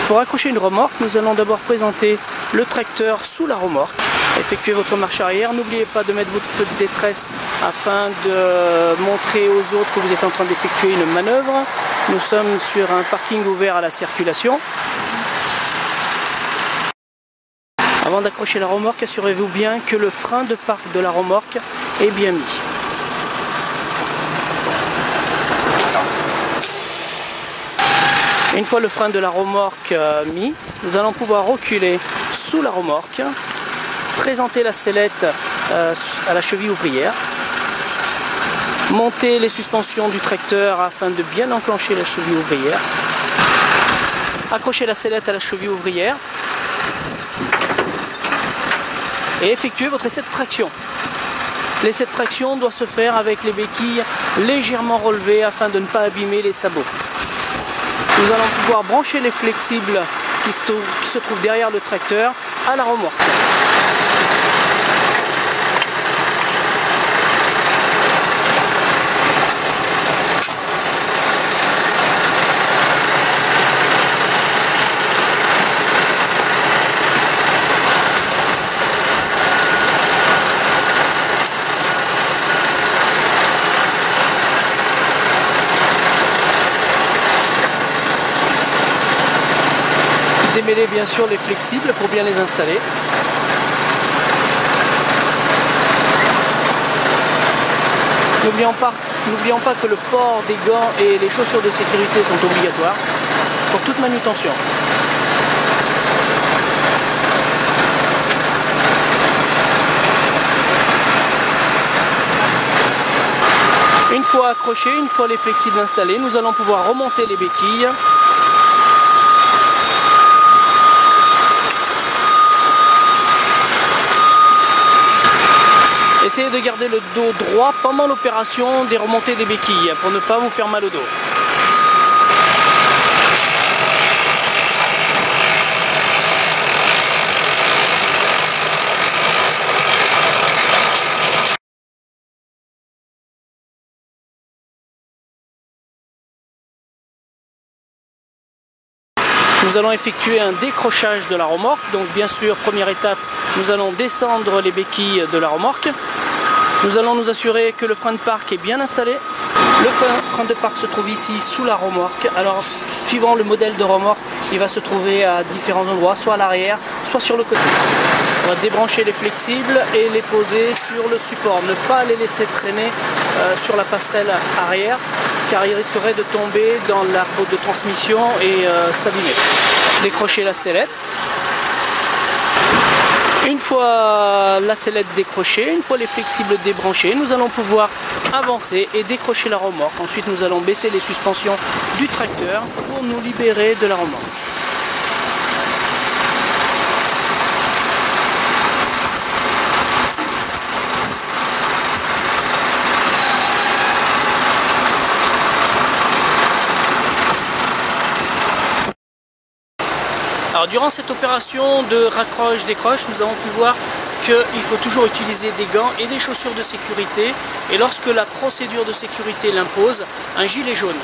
Pour accrocher une remorque, nous allons d'abord présenter le tracteur sous la remorque. Effectuez votre marche arrière. N'oubliez pas de mettre votre feu de détresse afin de montrer aux autres que vous êtes en train d'effectuer une manœuvre. Nous sommes sur un parking ouvert à la circulation. Avant d'accrocher la remorque, assurez-vous bien que le frein de parc de la remorque est bien mis. Une fois le frein de la remorque mis, nous allons pouvoir reculer sous la remorque, présenter la sellette à la cheville ouvrière, monter les suspensions du tracteur afin de bien enclencher la cheville ouvrière, accrocher la sellette à la cheville ouvrière et effectuer votre essai de traction. L'essai de traction doit se faire avec les béquilles légèrement relevées afin de ne pas abîmer les sabots. Nous allons pouvoir brancher les flexibles qui se trouvent derrière le tracteur à la remorque. Démêler bien sûr les flexibles pour bien les installer. N'oublions pas que le port des gants et les chaussures de sécurité sont obligatoires pour toute manutention. Une fois accrochés, une fois les flexibles installés, nous allons pouvoir remonter les béquilles. Essayez de garder le dos droit pendant l'opération des remontées des béquilles pour ne pas vous faire mal au dos. Nous allons effectuer un décrochage de la remorque. Donc bien sûr, première étape, nous allons descendre les béquilles de la remorque. Nous allons nous assurer que le frein de parc est bien installé. Le frein de parc se trouve ici sous la remorque. Alors suivant le modèle de remorque, il va se trouver à différents endroits, soit à l'arrière, soit sur le côté. On va débrancher les flexibles et les poser sur le support. Ne pas les laisser traîner sur la passerelle arrière, car ils risqueraient de tomber dans l'arbre de transmission et s'abîmer. Décrocher la sellette. Une fois la sellette décrochée, une fois les flexibles débranchés, nous allons pouvoir avancer et décrocher la remorque. Ensuite, nous allons baisser les suspensions du tracteur pour nous libérer de la remorque. Alors, durant cette opération de raccroche-décroche, nous avons pu voir qu'il faut toujours utiliser des gants et des chaussures de sécurité et lorsque la procédure de sécurité l'impose, un gilet jaune.